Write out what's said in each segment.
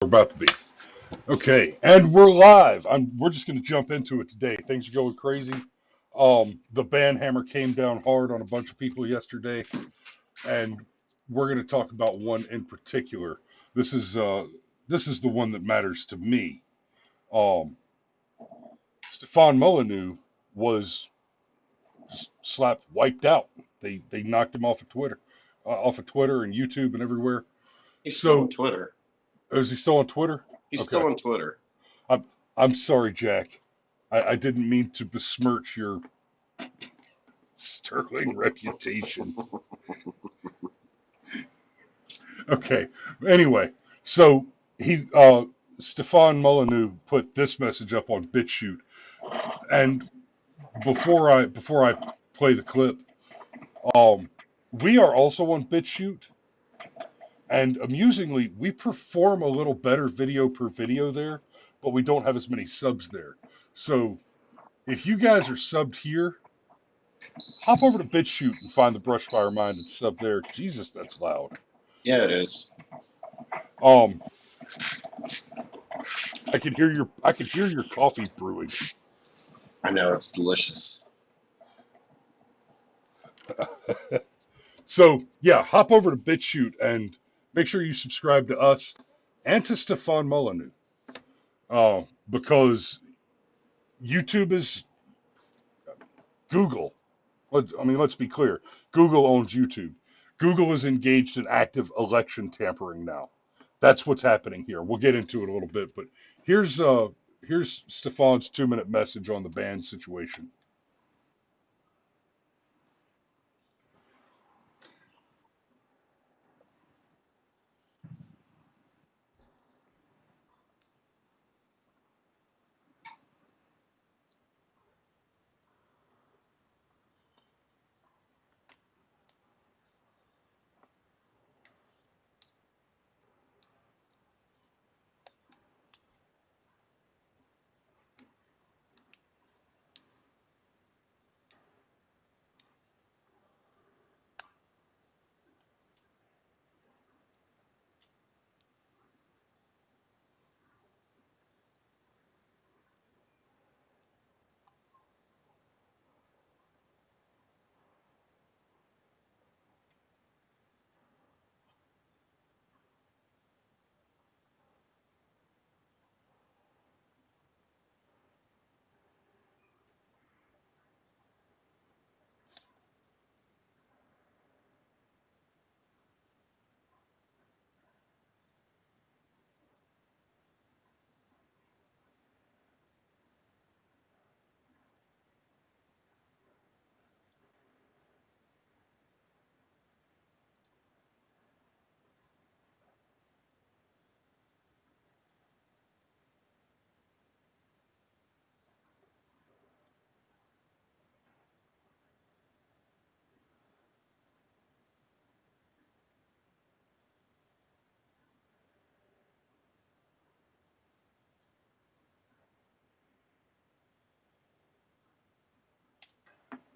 We're about to be. Okay, and we're live. We're just going to jump into it today. Things are going crazy. The band hammer came down hard on a bunch of people yesterday, and we're going to talk about one in particular. This is the one that matters to me. Um, Stefan Molyneux was slapped, wiped out. They knocked him off of Twitter and YouTube and everywhere. He's still on So, Twitter. is he still on Twitter? He's Okay. still on Twitter. I'm I'm sorry, Jack. I didn't mean to besmirch your sterling reputation. Okay. Anyway, so he Stefan Molyneux put this message up on BitChute, and before I play the clip, um, we are also on BitChute, and amusingly, we perform a little better video per video there, but we don't have as many subs there. So if you guys are subbed here, hop over to BitChute and find the Brushfire Mind and sub there. Jesus, that's loud. Yeah, it is. Um, I could hear your coffee brewing. I know it's delicious. So yeah, hop over to BitChute and make sure you subscribe to us and to Stefan Molyneux. Because YouTube is Google. Let's be clear. Google owns YouTube. Google is engaged in active election tampering now. That's what's happening here. We'll get into it a little bit, but here's uh here's Stefan's 2 minute message on the ban situation.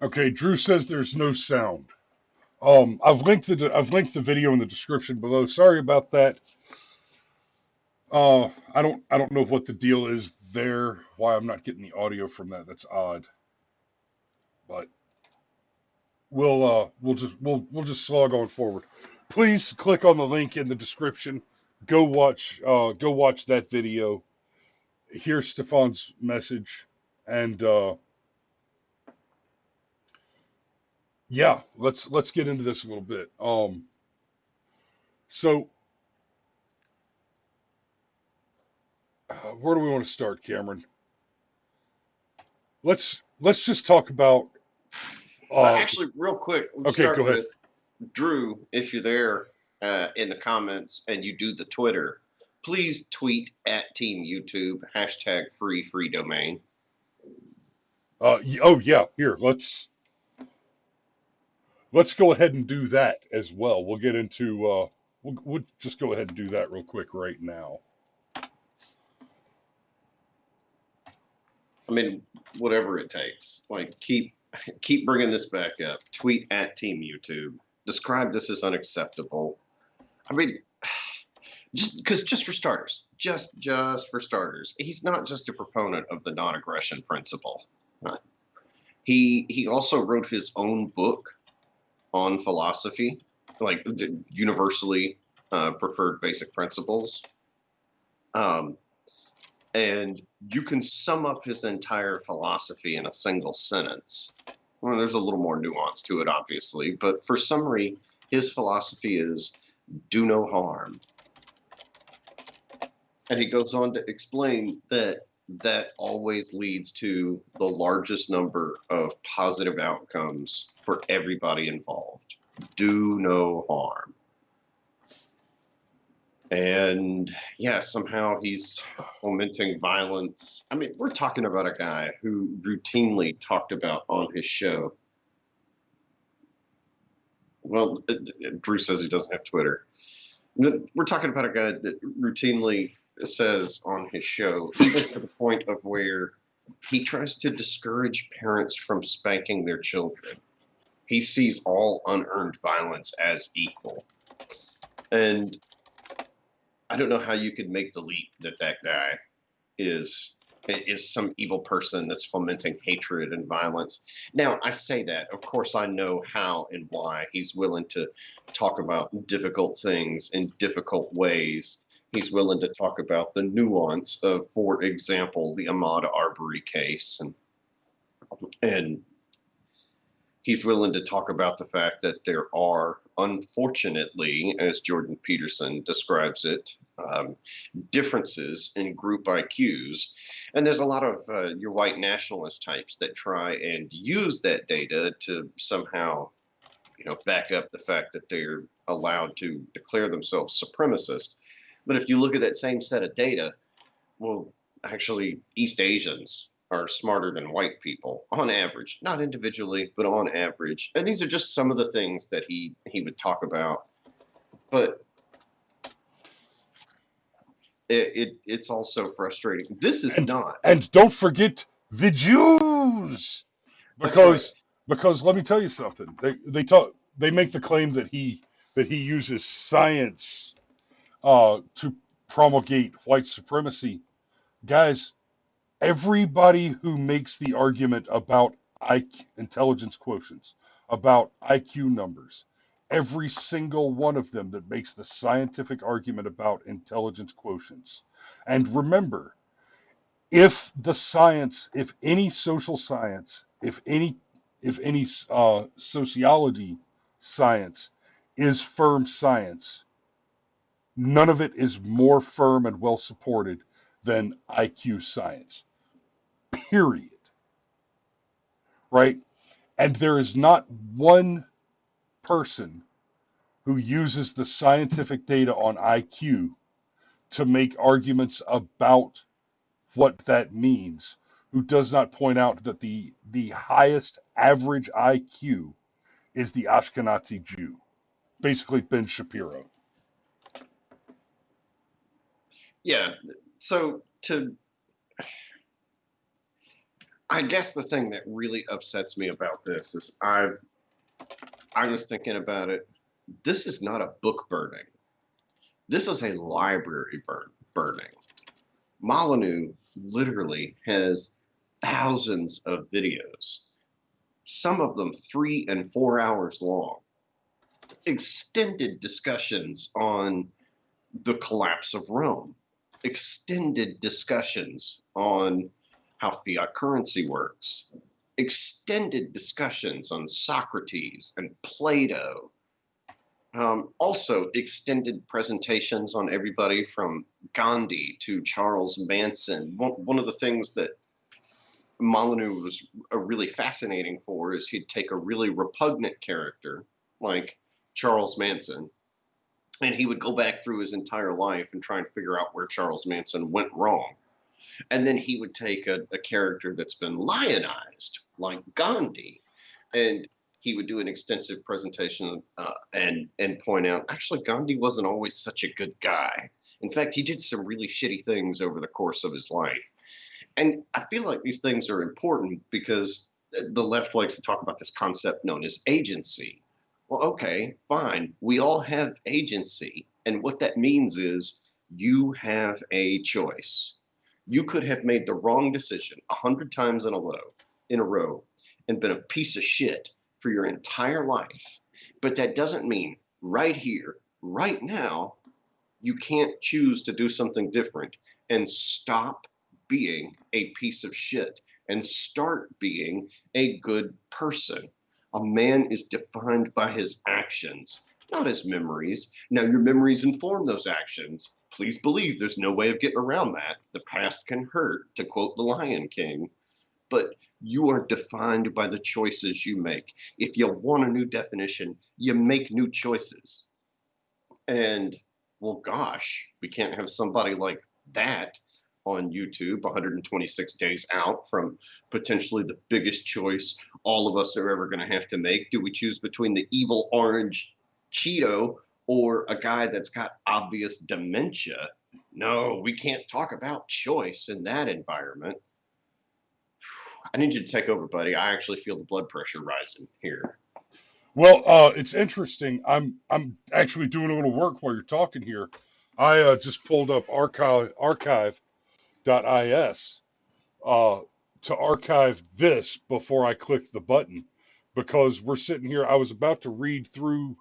Okay, Drew says there's no sound. I've linked the video in the description below. Sorry about that. I don't know what the deal is there. Why I'm not getting the audio from that? That's odd. But we'll just slog on forward. Please click on the link in the description. Go watch that video. Here's Stefan's message, and yeah, let's get into this a little bit. So where do we want to start, Cameron? Let's just talk about. Uh, Actually, real quick, let's okay, go start ahead. with Drew. If you're there in the comments and you do the Twitter, please tweet at Team YouTube #free domain. Oh yeah, here let's go ahead and do that as well. We'll get into. We'll just go ahead and do that real quick right now. I mean, whatever it takes. Like keep bringing this back up. Tweet at Team YouTube. Describe this as unacceptable. I mean, just for starters, just for starters, he's not just a proponent of the non-aggression principle. Uh, he also wrote his own book on philosophy, like universally preferred basic principles. Um, and you can sum up his entire philosophy in a single sentence. Well, there's a little more nuance to it, obviously, but for summary, his philosophy is do no harm. And he goes on to explain that that always leads to the largest number of positive outcomes for everybody involved. Do no harm. And yeah, somehow he's fomenting violence. I mean, we're talking about a guy who routinely talked about on his show. Well, Drew says he doesn't have Twitter. We're talking about a guy that routinely says on his show, even to the point of where he tries to discourage parents from spanking their children. He sees all unearned violence as equal. And I don't know how you could make the leap that that guy is some evil person that's fomenting hatred and violence. Now, I say that, of course, I know how and why he's willing to talk about difficult things in difficult ways. He's willing to talk about the nuance of, for example, the Ahmaud Arbery case, and he's willing to talk about the fact that there are, unfortunately, as Jordan Peterson describes it, differences in group IQs. And there's a lot of your white nationalist types that try and use that data to somehow, back up the fact that they're allowed to declare themselves supremacist. But if you look at that same set of data, well, actually, East Asians are smarter than white people on average, not individually, but on average. And these are just some of the things that he would talk about. But it's also frustrating. This is not. And don't forget the Jews, That's right. because let me tell you something. They make the claim that he uses science to promulgate white supremacy. Guys, everybody who makes the argument about IQ, intelligence quotients, about IQ numbers, every single one of them that makes the scientific argument about intelligence quotients. And remember, if any social science, if any sociology science is firm science, none of it is more firm and well supported than IQ science. Period. Right? And there is not one person who uses the scientific data on IQ to make arguments about what that means, who does not point out that the highest average IQ is the Ashkenazi Jew, basically Ben Shapiro. Yeah. So I guess the thing that really upsets me about this is I was thinking about it. This is not a book burning. This is a library burning. Molyneux literally has thousands of videos, some of them 3 and 4 hours long, extended discussions on the collapse of Rome, extended discussions on how fiat currency works, extended discussions on Socrates and Plato. Also, extended presentations on everybody from Gandhi to Charles Manson. One of the things that Molyneux was really fascinating for is he'd take a really repugnant character like Charles Manson, and he would go back through his entire life and try and figure out where Charles Manson went wrong. And then he would take a character that's been lionized, like Gandhi, and he would do an extensive presentation and point out, actually, Gandhi wasn't always such a good guy. In fact, he did some really shitty things over the course of his life. And I feel like these things are important because the left likes to talk about this concept known as agency. Well, okay, fine. We all have agency. And what that means is You have a choice. You could have made the wrong decision 100 times in a row and been a piece of shit for your entire life. But that doesn't mean right here, right now, you can't choose to do something different and stop being a piece of shit and start being a good person. A man is defined by his actions, not his memories. Now, your memories inform those actions. Please believe there's no way of getting around that. The past can hurt, to quote The Lion King, but you are defined by the choices you make. If you want a new definition, you make new choices. And well, gosh, we can't have somebody like that on YouTube 126 days out from potentially the biggest choice all of us are ever going to have to make. Do we choose between the evil orange Cheeto or a guy that's got obvious dementia? No, we can't talk about choice in that environment. I need you to take over, buddy. I actually feel the blood pressure rising here. Well, it's interesting. I'm actually doing a little work while you're talking here. I just pulled up archive.is to archive this before I clicked the button because we're sitting here. I was about to read through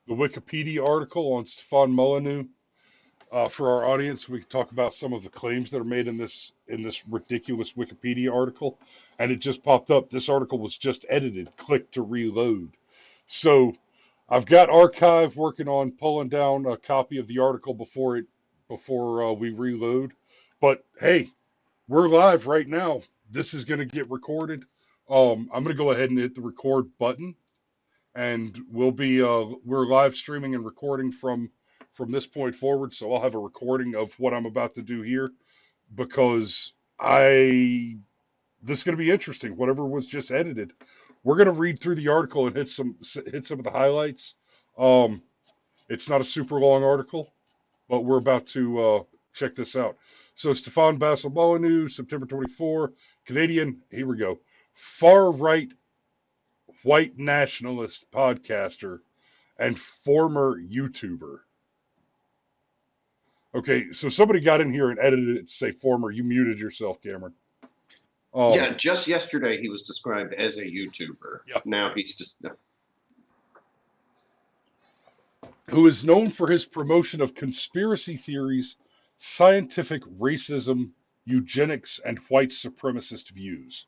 the Wikipedia article on Stefan Molyneux for our audience. We could talk about some of the claims that are made in this ridiculous Wikipedia article, and it just popped up. This article was just edited. Click to reload. So I've got Archive working on pulling down a copy of the article before we reload. But hey, we're live right now. This is going to get recorded. I'm going to go ahead and hit the record button, and we're live streaming and recording from this point forward. So I'll have a recording of what I'm about to do here because I this is going to be interesting. Whatever was just edited, we're going to read through the article and hit some of the highlights. Um, it's not a super long article, but we're about to check this out. So Stefan Molyneux, September 24, Canadian. Here we go. Far right white nationalist podcaster and former YouTuber. Okay, so somebody got in here and edited it to say former. You muted yourself, Cameron. Um, Yeah, just yesterday he was described as a YouTuber. yeah. Now he's just Who is known for his promotion of conspiracy theories, scientific racism, eugenics, and white supremacist views.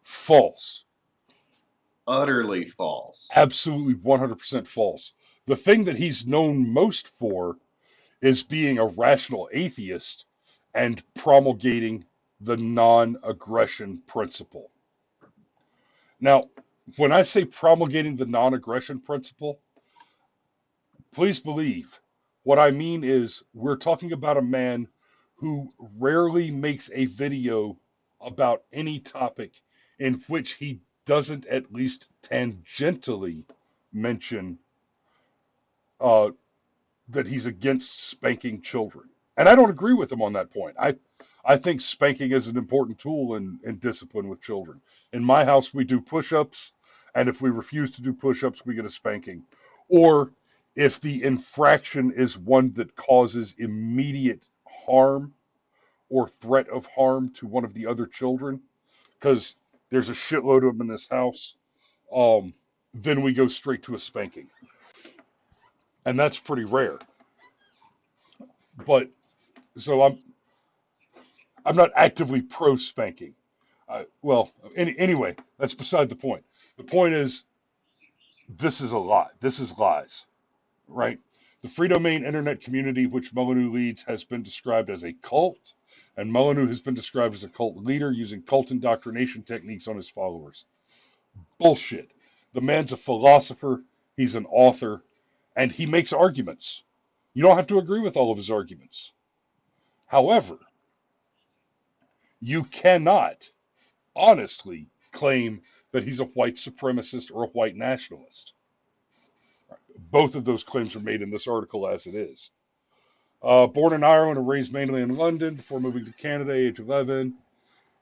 False. utterly false. Absolutely 100% false. The thing that he's known most for is being a rational atheist and promulgating the non aggression principle. Now, when I say promulgating the non aggression principle, please believe what I mean is we're talking about a man who rarely makes a video about any topic in which he doesn't at least tangentially mention uh, that he's against spanking children. And I don't agree with him on that point. I think spanking is an important tool in discipline with children. In my house, we do push ups, and if we refuse to do push ups, we get a spanking. Or if the infraction is one that causes immediate harm or threat of harm to one of the other children, because there's a shitload of them in this house, um, then we go straight to a spanking. And that's pretty rare. But so I'm not actively pro spanking. Anyway, that's beside the point. The point is, this is a lie. This is lies, right? The free domain internet community, which Molyneux leads, has been described as a cult, and Molyneux has been described as a cult leader using cult indoctrination techniques on his followers. Bullshit. The man's a philosopher, he's an author, and he makes arguments. You don't have to agree with all of his arguments. However, you cannot honestly claim that he's a white supremacist or a white nationalist. Both of those claims are made in this article as it is. Born in Ireland and raised mainly in London before moving to Canada, age 11.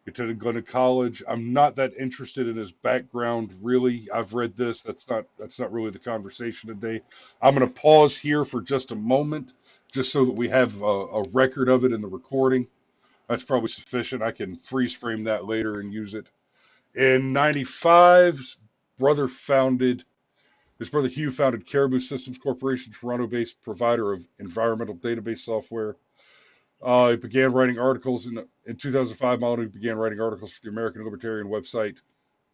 Attended Glennon College. I'm not that interested in his background, really. I've read this. That's not really the conversation today. I'm going to pause here for just a moment just so that we have a record of it in the recording. That's probably sufficient. I can freeze frame that later and use it. In '95, his brother Hugh founded Caribou Systems Corporation, Toronto-based provider of environmental database software. He began writing articles in 2005. Molyneux began writing articles for the American Libertarian website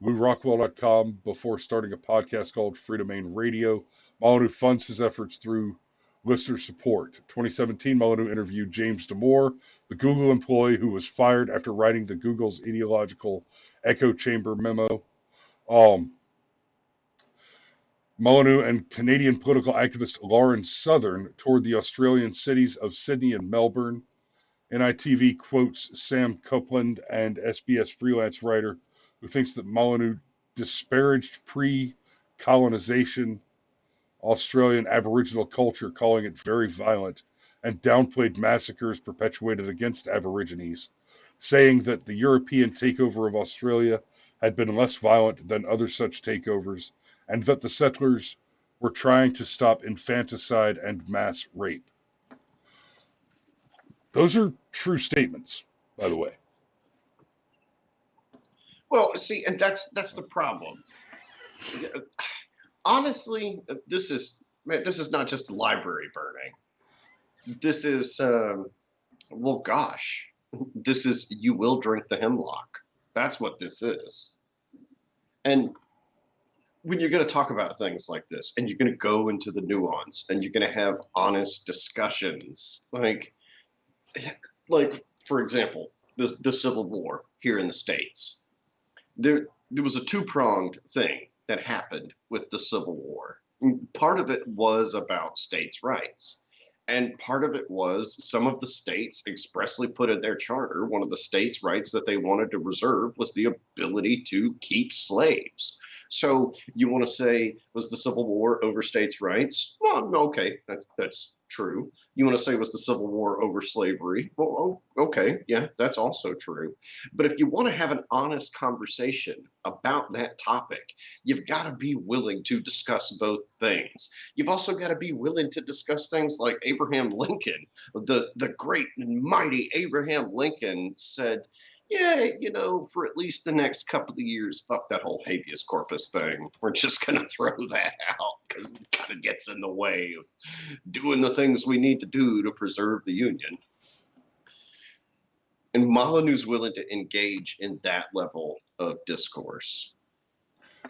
LouRockwell.com before starting a podcast called Freedomain Radio. Molyneux funds his efforts through listener support. 2017, Molyneux interviewed James Damore, the Google employee who was fired after writing the Google's ideological echo chamber memo. Molyneux and Canadian political activist Lauren Southern toured the Australian cities of Sydney and Melbourne. NITV quotes Sam Copeland, an SBS freelance writer, who thinks that Molyneux disparaged pre-colonization Australian Aboriginal culture, calling it very violent, and downplayed massacres perpetuated against Aborigines, saying that the European takeover of Australia had been less violent than other such takeovers, and that the settlers were trying to stop infanticide and mass rape. Those are true statements, by the way. Well, see, and that's the problem. Honestly, this is not just library burning. This is well, gosh, this is you will drink the hemlock. That's what this is. And when you're going to talk about things like this, and you're going to go into the nuance, and you're going to have honest discussions, like for example, the Civil War here in the States, there was a two-pronged thing that happened with the Civil War. Part of it was about states' rights. And part of it was some of the states expressly put in their charter, one of the states' rights that they wanted to reserve was the ability to keep slaves. So you want to say, was the Civil War over states' rights? Well, okay, that's true. You want to say, was the Civil War over slavery? Well, okay, yeah, that's also true. But if you want to have an honest conversation about that topic, you've got to be willing to discuss both things. You've also got to be willing to discuss things like Abraham Lincoln. The great and mighty Abraham Lincoln said, yeah, for at least the next couple of years, fuck that whole habeas corpus thing. We're just going to throw that out because it kind of gets in the way of doing the things we need to do to preserve the Union. And Molyneux's willing to engage in that level of discourse.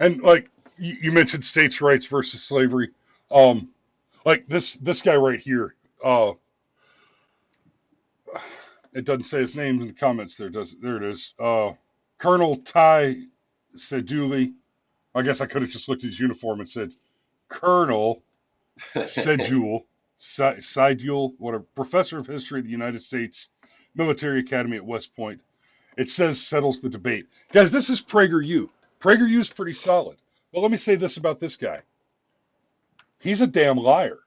And like you mentioned, states' rights versus slavery. Like this guy right here. It doesn't say his name in the comments there, does it? There it is. Colonel Ty Seduli. I guess I could have just looked at his uniform and said Colonel Sedule, whatever, professor of history at the United States Military Academy at West Point. It says settles the debate. Guys, this is Prager U. Prager U is pretty solid. But let me say this about this guy. He's a damn liar.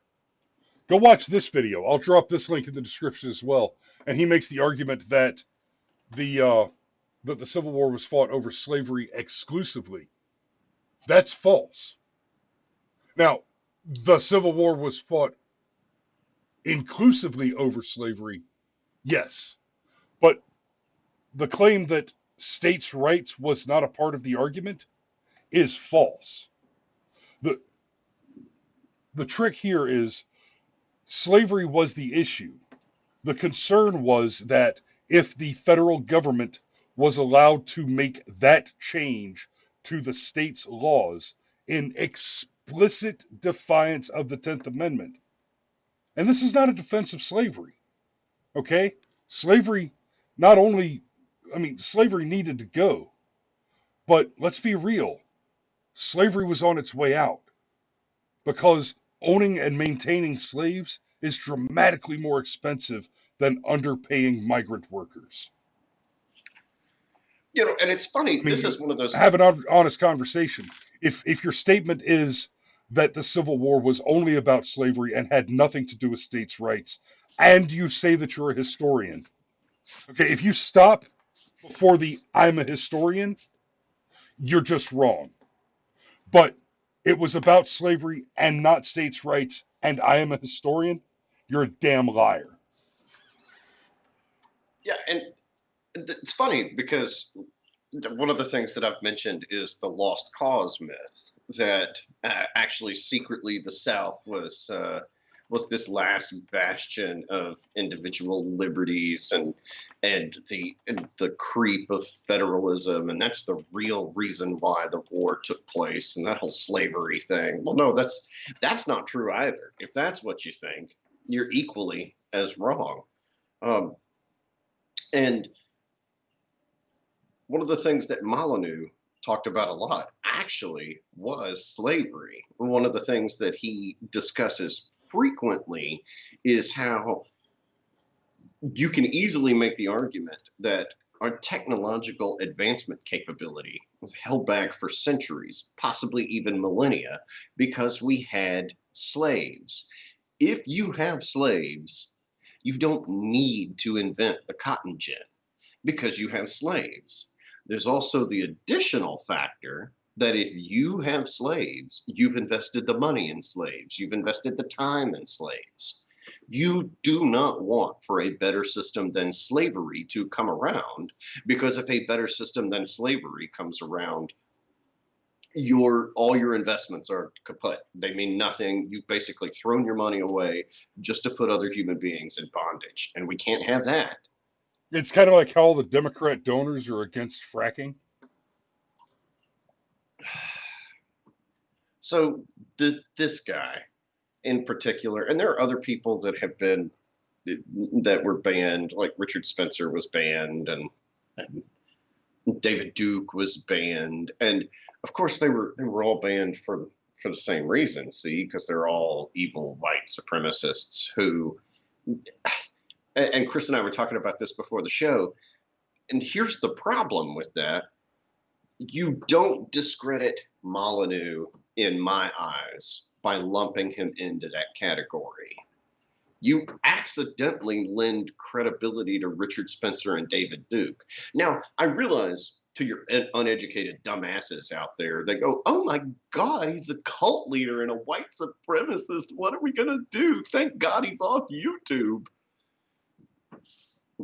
Go watch this video. I'll drop this link in the description as well. And he makes the argument that the Civil War was fought over slavery exclusively. That's false. Now, the Civil War was fought inclusively over slavery, yes. But the claim that states' rights was not a part of the argument is false. The trick here is slavery was the issue. The concern was that if the federal government was allowed to make that change to the state's laws in explicit defiance of the 10th Amendment, and this is not a defense of slavery, okay? Slavery slavery needed to go, but let's be real, slavery was on its way out because owning and maintaining slaves is dramatically more expensive than underpaying migrant workers. And it's funny, this is one of those... Have an honest conversation. If your statement is that the Civil War was only about slavery and had nothing to do with states' rights, and you say that you're a historian, okay, if you stop before the I'm a historian, you're just wrong. But it was about slavery and not states' rights, and I am a historian, you're a damn liar. Yeah, and it's funny because one of the things that I've mentioned is the lost cause myth that actually secretly the South was this last bastion of individual liberties and the creep of federalism, and that's the real reason why the war took place and that whole slavery thing. Well, no, that's not true either. If that's what you think, you're equally as wrong. Um, and one of the things that Molyneux talked about a lot actually was slavery. One of the things that he discusses frequently is how you can easily make the argument that our technological advancement capability was held back for centuries, possibly even millennia, because we had slaves. If you have slaves, you don't need to invent the cotton gin because you have slaves. There's also the additional factor that if you have slaves, you've invested the money in slaves, you've invested the time in slaves. You do not want for a better system than slavery to come around, because if a better system than slavery comes around, all your investments are kaput. They mean nothing. You've basically thrown your money away just to put other human beings in bondage, and we can't have that. It's kind of like how all the Democrat donors are against fracking. So this guy in particular, and there are other people that have been that were banned, like Richard Spencer was banned, and David Duke was banned, and of course they were all banned for the same reason. See, because they're all evil white supremacists who. And Chris and I were talking about this before the show, and here's the problem with that: you don't discredit Molyneux in my eyes by lumping him into that category. You accidentally lend credibility to Richard Spencer and David Duke. Now, I realize to your uneducated dumbasses out there, they go, oh my God, he's a cult leader and a white supremacist. What are we going to do? Thank God he's off YouTube.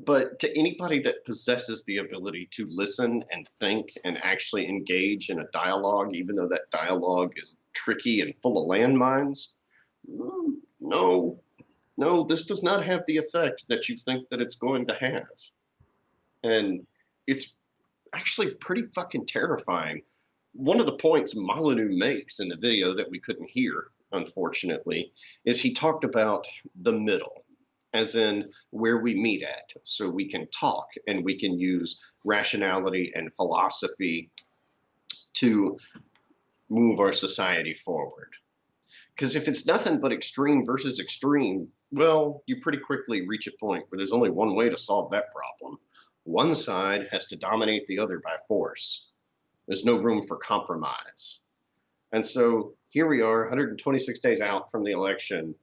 But to anybody that possesses the ability to listen and think and actually engage in a dialogue, even though that dialogue is tricky and full of landmines, no, no, this does not have the effect that you think that it's going to have. And it's actually pretty fucking terrifying. One of the points Molyneux makes in the video that we couldn't hear, unfortunately, is he talked about the middle, as in where we meet at, so we can talk and we can use rationality and philosophy to move our society forward. Because if it's nothing but extreme versus extreme, well, you pretty quickly reach a point where there's only one way to solve that problem. One side has to dominate the other by force. There's no room for compromise. And so here we are, 126 days out from the election,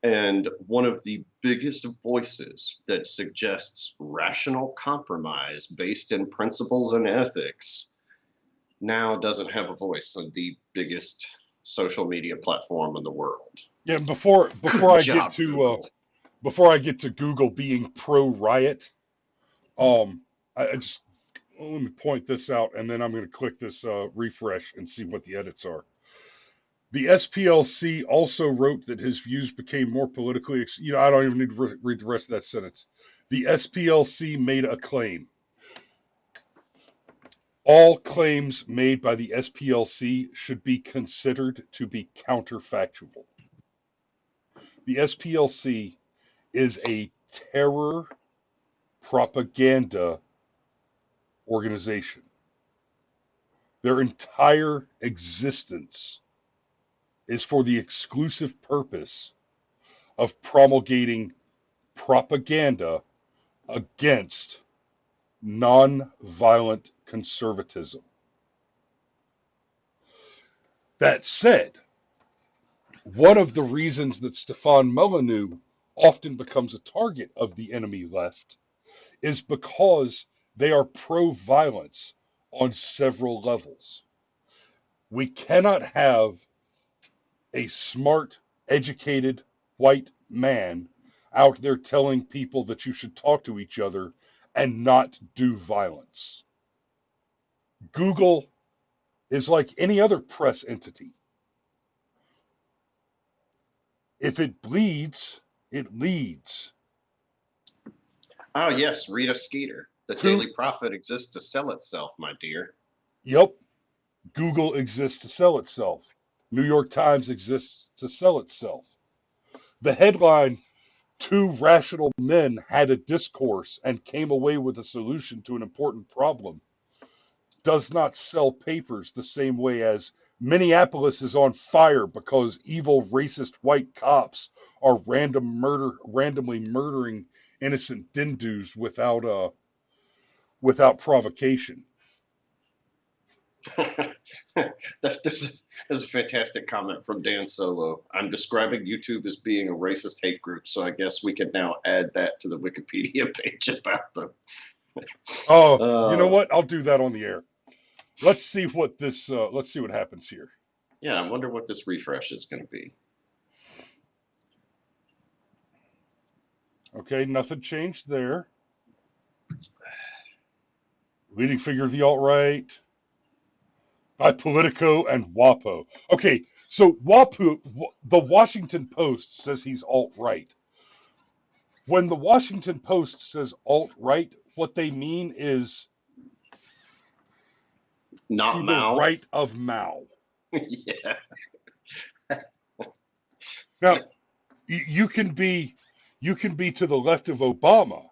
and one of the biggest voices that suggests rational compromise based in principles and ethics now doesn't have a voice on the biggest social media platform in the world. Yeah, before Good I get job, to Google. before I get to Google being pro riot, um, I just let me point this out, and then I'm going to click this refresh and see what the edits are. The SPLC also wrote that his views became more politically. I don't even need to read the rest of that sentence. The SPLC made a claim. All claims made by the SPLC should be considered to be counterfactual. The SPLC is a terror propaganda organization. Their entire existence is for the exclusive purpose of promulgating propaganda against nonviolent conservatism. That said, one of the reasons that Stefan Molyneux often becomes a target of the enemy left is because they are pro violence on several levels. We cannot have a smart, educated white man out there telling people that you should talk to each other and not do violence. Google is like any other press entity. If it bleeds, it leads. Oh, yes, Rita Skeeter. The Who? Daily Prophet exists to sell itself, my dear. Yep. Google exists to sell itself. New York Times exists to sell itself. The headline, two rational men had a discourse and came away with a solution to an important problem, does not sell papers the same way as Minneapolis is on fire because evil racist white cops are randomly murdering innocent Dindus without provocation. There's a fantastic comment from Dan Solo. I'm describing YouTube as being a racist hate group, so I guess we can now add that to the Wikipedia page about them. Oh, you know Uh, what? I'll do that on the air. Let's see what this. Let's see what happens here. yeah, I wonder what this refresh is going to be. Okay, nothing changed there. Leading figure of the alt right by Politico and WAPO. Okay, so WAPO, the Washington Post says he's alt right. When the Washington Post says alt right, what they mean is Not to the Mao. right of Mao. Yeah. Now, you can be to the left of Obama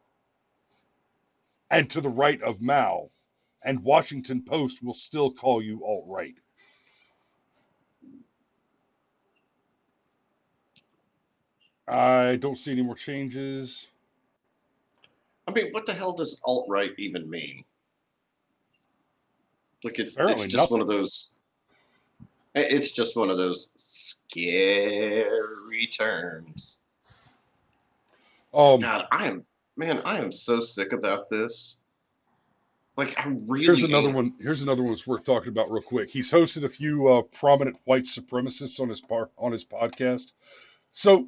and to the right of Mao, and Washington Post will still call you alt right. I don't see any more changes. I mean, what the hell does alt right even mean? Like it's Apparently just one of nothing. those. It's just one of those scary terms. Um, God, I am so sick about this. Like, I here's really another am. one. Here's another one that's worth talking about real quick. He's hosted a few prominent white supremacists on his podcast. So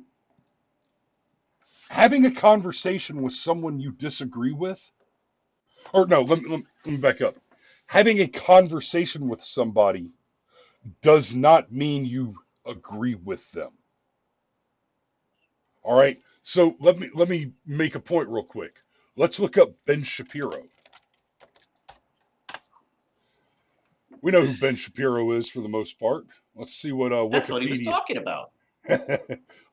having a conversation with someone you disagree with, or no, let me back up. Having a conversation with somebody does not mean you agree with them. All right. So let me make a point real quick. Let's look up Ben Shapiro. We know who Ben Shapiro is for the most part. Let's see what That's what he was Wikipedia. talking about.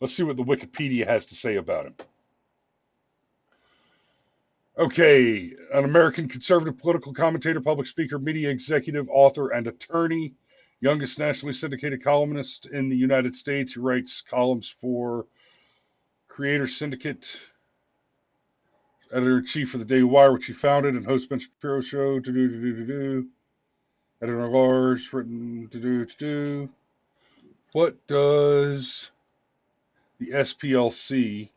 Let's see what the Wikipedia has to say about him. Okay, an American conservative political commentator, public speaker, media executive, author, and attorney. Youngest nationally syndicated columnist in the United States. He writes columns for Creator Syndicate, editor in chief for the Daily Wire, which he founded, and hosts Ben Shapiro Show. To do, to do, to do. Editor at large, written to do, to do. What does the SPLC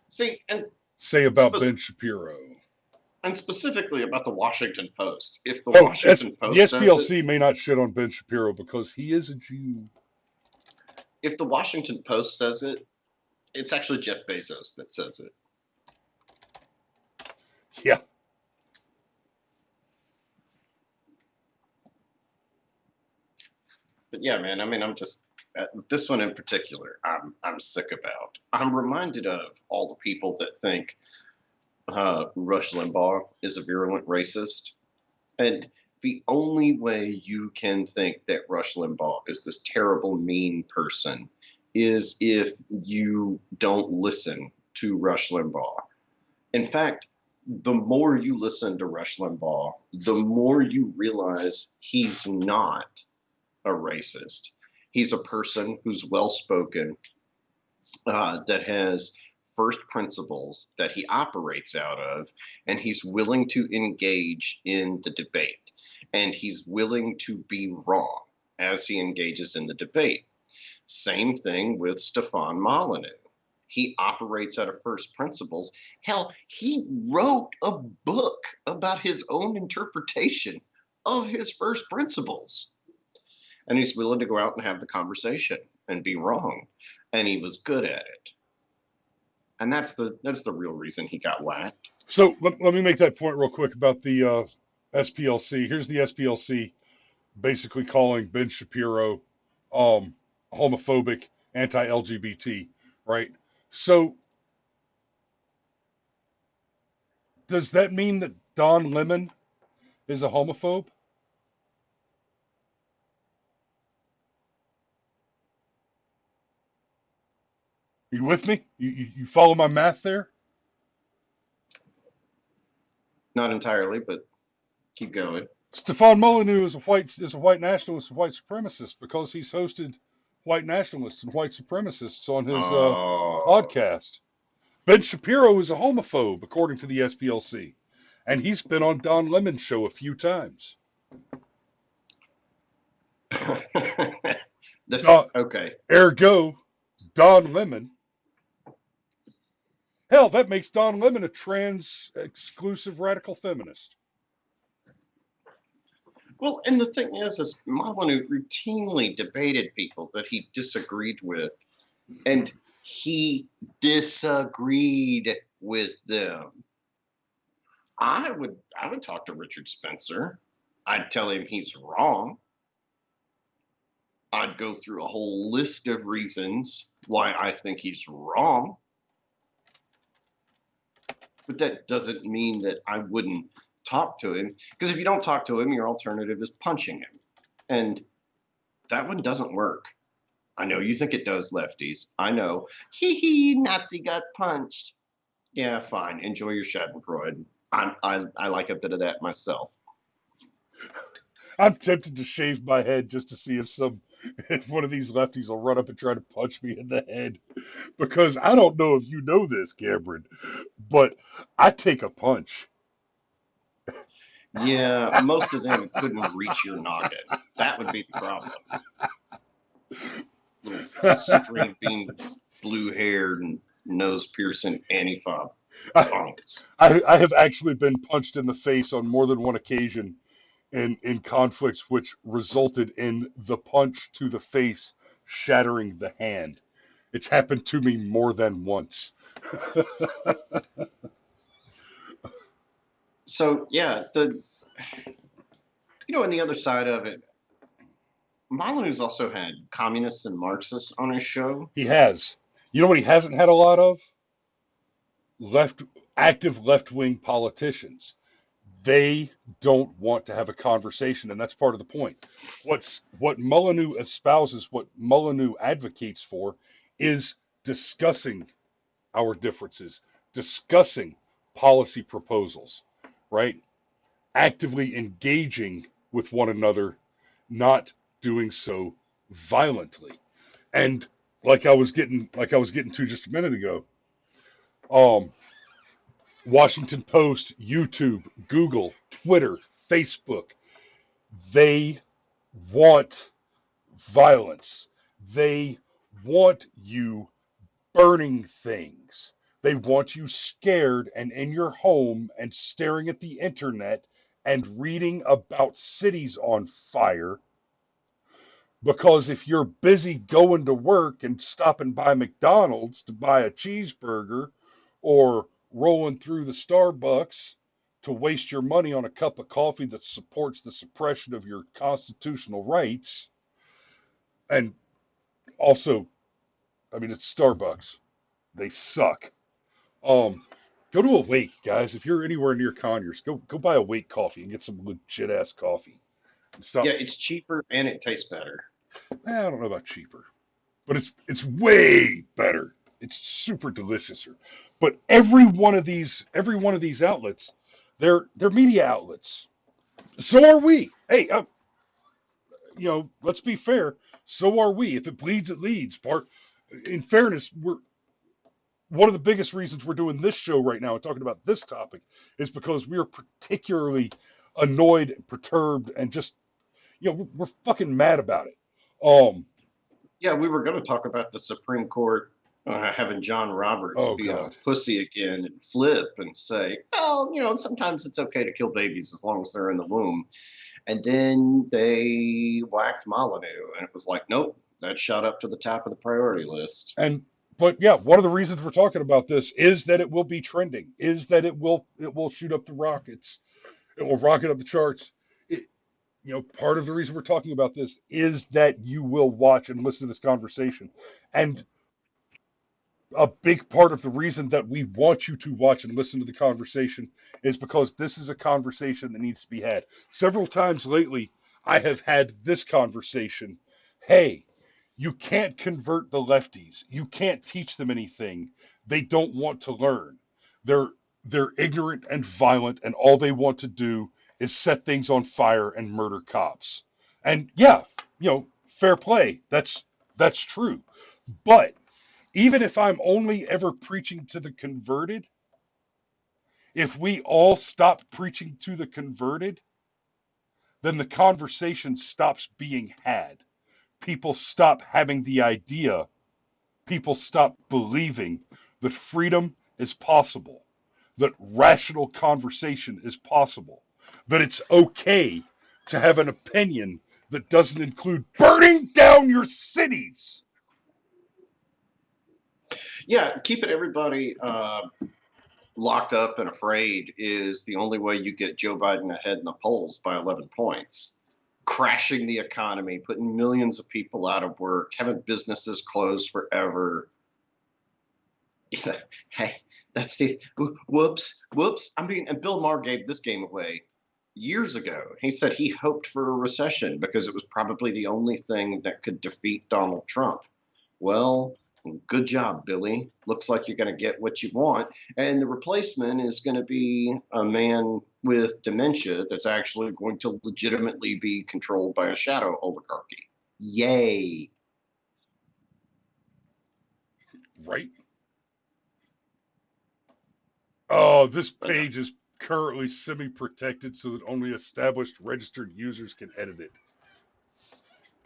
See, say about Ben Shapiro? and specifically about the Washington Post. If the Oh, Washington the Post says it, SPLC may not shit on Ben Shapiro because he is a Jew. if the Washington Post says it, it's actually Jeff Bezos that says it. Yeah. But yeah, man, I mean, I'm just this one in particular. I'm sick about. I'm reminded of all the people that think Rush Limbaugh is a virulent racist, and the only way you can think that Rush Limbaugh is this terrible, mean person is if you don't listen to Rush Limbaugh. In fact, the more you listen to Rush Limbaugh, the more you realize he's not a racist. He's a person who's well spoken, that has first principles that he operates out of, and he's willing to engage in the debate. And he's willing to be wrong as he engages in the debate. Same thing with Stefan Molyneux. He operates out of first principles. Hell, he wrote a book about his own interpretation of his first principles. And he's willing to go out and have the conversation and be wrong. and he was good at it. And that's the real reason he got whacked. So let me make that point real quick about the SPLC. Here's the SPLC basically calling Ben Shapiro um, homophobic, anti-LGBT, right? So does that mean that Don Lemon is a homophobe? You with me? You follow my math there? Not entirely, but keep going. Stefan Molyneux is a white nationalist, a white supremacist because he's hosted white nationalists and white supremacists on his Oh. podcast. Ben Shapiro is a homophobe, according to the SPLC, and he's been on Don Lemon's show a few times. This okay. Ergo, Don Lemon. Hell, that makes Don Lemon a trans exclusive radical feminist. Well, and the thing is Molyneux routinely debated people that he disagreed with, and he disagreed with them. I would talk to Richard Spencer. I'd tell him he's wrong. I'd go through a whole list of reasons why I think he's wrong. But that doesn't mean that I wouldn't talk to him. Because if you don't talk to him, your alternative is punching him. And that one doesn't work. I know you think it does, lefties. I know. Hee hee, Nazi got punched. Yeah, fine. Enjoy your Schadenfreude. I like a bit of that myself. I'm tempted to shave my head just to see if one of these lefties will run up and try to punch me in the head. Because I don't know if you know this, Cameron, but I take a punch. Yeah, most of them couldn't reach your noggin. That would be the problem. Little scraping, blue-haired, and nose-piercing anti-fob I, punks. I have actually been punched in the face on more than one occasion in conflicts which resulted in the punch to the face shattering the hand. It's happened to me more than once. So yeah, on the other side of it, Molyneux's also had communists and Marxists on his show. He has. You know what he hasn't had a lot of? Left active left wing politicians. They don't want to have a conversation, and that's part of the point. What Molyneux espouses, what Molyneux advocates for, is discussing our differences, discussing policy proposals, right? Actively engaging with one another, not doing so violently. And like I was getting to just a minute ago, um, Washington Post, YouTube, Google, Twitter, Facebook, they want violence. They want you burning things. They want you scared and in your home and staring at the internet and reading about cities on fire. Because if you're busy going to work and stopping by McDonald's to buy a cheeseburger or rolling through the Starbucks to waste your money on a cup of coffee that supports the suppression of your constitutional rights, and also, I mean, it's Starbucks. They suck. Um, Go to a Wake, guys. If you're anywhere near Conyers, go buy a Wake coffee and get some legit ass coffee. And Yeah, stop. it's cheaper and it tastes better. I don't know about cheaper, but it's way better. It's super delicious. But every one of these outlets, they're media outlets. So are we. Hey, let's be fair. So are we. If it bleeds, it leads. In fairness, we're one of the biggest reasons we're doing this show right now and talking about this topic is because we are particularly annoyed, perturbed, and just we're fucking mad about it. Um. Yeah, we were going to talk about the Supreme Court having John Roberts Oh be a God. pussy again and flip and say, well, sometimes it's okay to kill babies as long as they're in the womb. And then they whacked Molyneux, and it was like, nope, that shot up to the top of the priority list. And but yeah, one of the reasons we're talking about this is that it will be trending, is that it will shoot up the rockets, it will rocket up the charts. It, part of the reason we're talking about this is that you will watch and listen to this conversation, and a big part of the reason that we want you to watch and listen to the conversation is because this is a conversation that needs to be had. Several times lately, I have had this conversation. Hey, you can't convert the lefties. You can't teach them anything. They don't want to learn. They're they're ignorant and violent, and all they want to do is set things on fire and murder cops. And yeah, fair play. That's true. But even if I'm only ever preaching to the converted, if we all stop preaching to the converted, then the conversation stops being had. People stop having the idea, people stop believing that freedom is possible, that rational conversation is possible, that it's okay to have an opinion that doesn't include burning down your cities. Yeah, keeping everybody locked up and afraid is the only way you get Joe Biden ahead in the polls by 11 points. Crashing the economy, putting millions of people out of work, having businesses closed forever. Hey, that's the whoops. I mean, and Bill Maher gave this game away years ago. He said he hoped for a recession because it was probably the only thing that could defeat Donald Trump. Well, good job, Billy. Looks like you're going to get what you want. And the replacement is going to be a man with dementia that's actually going to legitimately be controlled by a shadow oligarchy. Yay. Right? Oh, this But page is currently semi-protected so that only established registered users can edit it.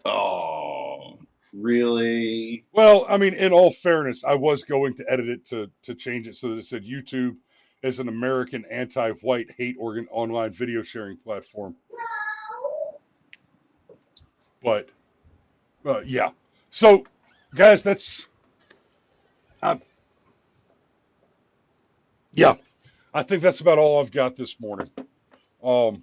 oh, really? Well, I mean, in all fairness, I was going to edit it to change it so that it said YouTube is an American anti-white hate organ online video sharing platform. But yeah, so guys, that's uh, yeah, I think that's about all I've got this morning. Um,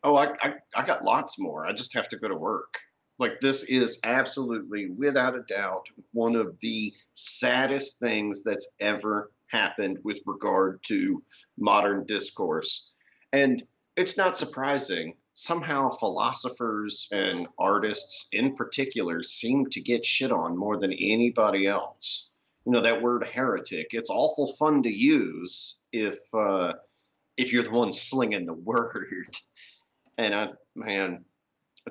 Oh, I got lots more. I just have to go to work. Like, this is absolutely, without a doubt, one of the saddest things that's ever happened with regard to modern discourse. And it's not surprising. Somehow, philosophers and artists in particular seem to get shit on more than anybody else. That word heretic, it's awful fun to use if you're the one slinging the word. And man,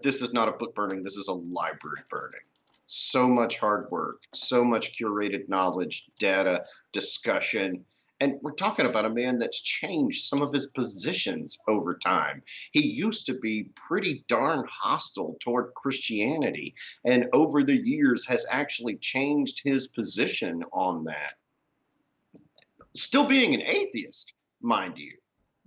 this is not a book burning. This is a library burning. So much hard work, so much curated knowledge, data, discussion. And we're talking about a man that's changed some of his positions over time. He used to be pretty darn hostile toward Christianity, and over the years has actually changed his position on that. Still being an atheist, mind you,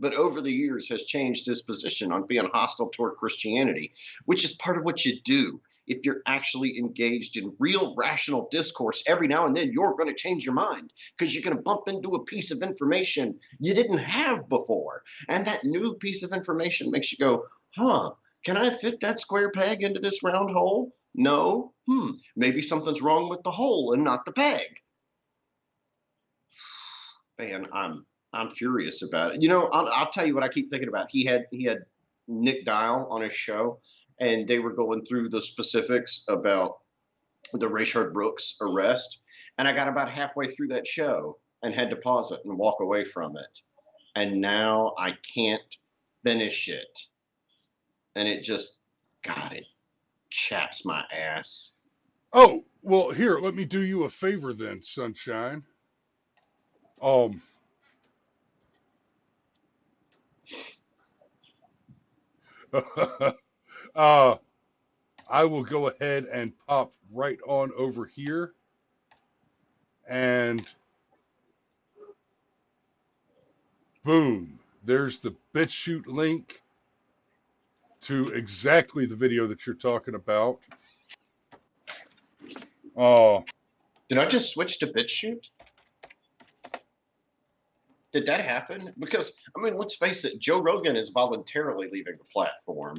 but over the years has changed his position on being hostile toward Christianity, which is part of what you do. If you're actually engaged in real rational discourse, every now and then you're going to change your mind because you're going to bump into a piece of information you didn't have before. And that new piece of information makes you go, huh, can I fit that square peg into this round hole? No. Maybe something's wrong with the hole and not the peg. Man, I'm furious about it. I'll tell you what I keep thinking about. He had Nick Dial on his show, and they were going through the specifics about the Rayshard Brooks arrest, and I got about halfway through that show and had to pause it and walk away from it, and now I can't finish it, and it just, God, it chaps my ass. oh well, here, let me do you a favor then, sunshine. Um, uh, I will go ahead and pop right on over here and boom, there's the BitChute link to exactly the video that you're talking about. Oh, Did I just switch to BitChute? Did that happen? Because, I mean, let's face it, Joe Rogan is voluntarily leaving the platform.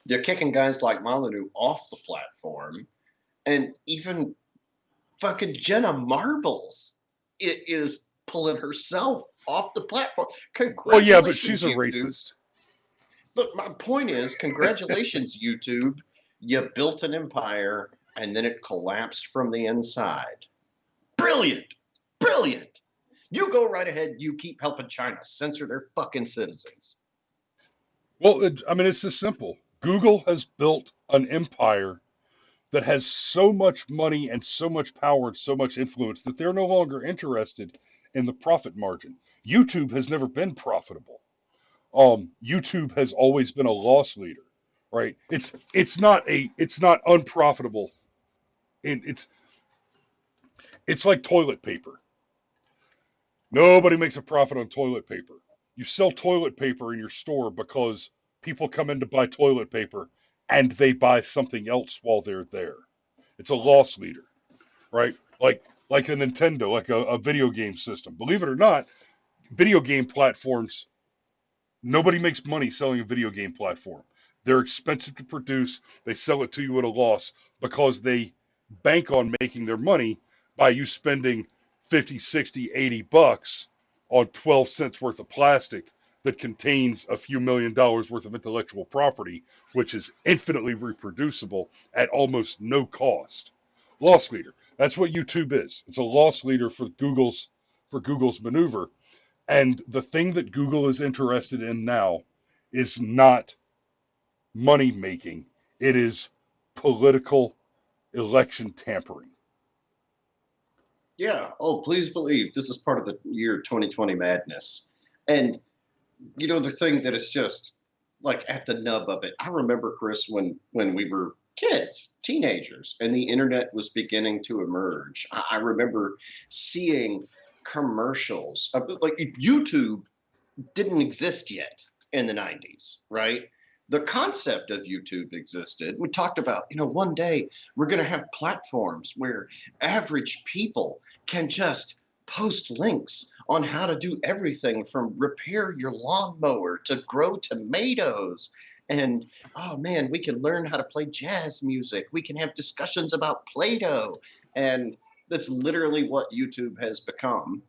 They're kicking guys like Molyneux off the platform. And even fucking Jenna Marbles is pulling herself off the platform. well, yeah, but Congratulations, she's a YouTube. racist. Look, my point is, congratulations, YouTube. You built an empire and then it collapsed from the inside. Brilliant. Brilliant. You go right ahead. You keep helping China censor their fucking citizens. Well, I mean, it's just simple. Google has built an empire that has so much money and so much power and so much influence that they're no longer interested in the profit margin. YouTube has never been profitable. YouTube has always been a loss leader, right? It's not unprofitable. And it's like toilet paper. Nobody makes a profit on toilet paper. You sell toilet paper in your store because people come in to buy toilet paper and they buy something else while they're there. It's a loss leader, right? Like a Nintendo, like a video game system. Believe it or not, video game platforms, nobody makes money selling a video game platform. They're expensive to produce. They sell it to you at a loss because they bank on making their money by you spending 50, 60, 80 bucks on 12 cents worth of plastic that contains a few $1 million worth of intellectual property, which is infinitely reproducible at almost no cost. Loss leader. That's what YouTube is. It's a loss leader for Google's maneuver. And the thing that Google is interested in now is not money making, it is political election tampering. Yeah. Oh, please believe this is part of the year 2020 madness. And the thing that is just like at the nub of it. I remember, Chris, when we were kids, teenagers, and the internet was beginning to emerge. I remember seeing commercials. Like YouTube didn't exist yet in the 90s, right? The concept of YouTube existed. We talked about, one day we're going to have platforms where average people can just post links on how to do everything from repair your lawnmower to grow tomatoes. And oh man, we can learn how to play jazz music. We can have discussions about Play-Doh. And that's literally what YouTube has become.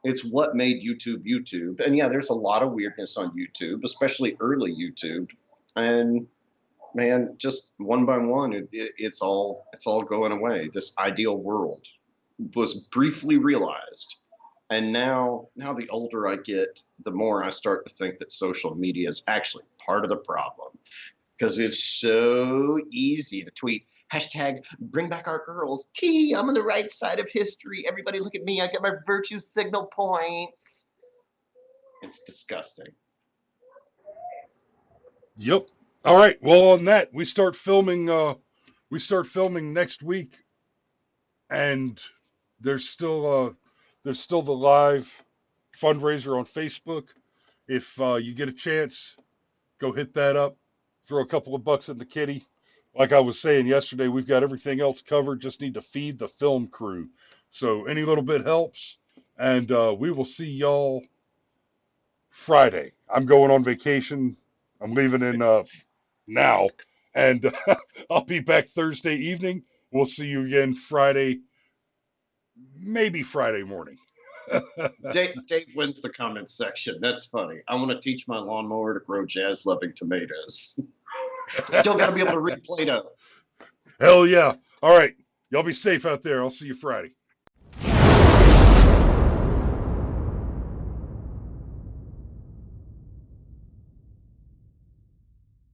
It's what made YouTube YouTube. And yeah, there's a lot of weirdness on YouTube, especially early YouTube. And man, just one by one, it's all going away. This ideal world was briefly realized. And now the older I get, the more I start to think that social media is actually part of the problem because it's so easy to tweet hashtag bring back our girls. I'm on the right side of history. Everybody look at me. I get my virtue signal points. It's disgusting. Yep. All right. Well, on that, we start filming. We start filming next week, and there's still there's still the live fundraiser on Facebook. If you get a chance, go hit that up. Throw a couple of bucks in the kitty. Like I was saying yesterday, we've got everything else covered. Just need to feed the film crew. So any little bit helps. And we will see y'all Friday. I'm going on vacation. I'm leaving in now. And I'll be back Thursday evening. We'll see you again Friday, maybe Friday morning. Dave wins the comments section. That's funny. I want to teach my lawnmower to grow jazz loving tomatoes. Still got to be able to read Play Doh. Hell yeah. All right. Y'all be safe out there. I'll see you Friday.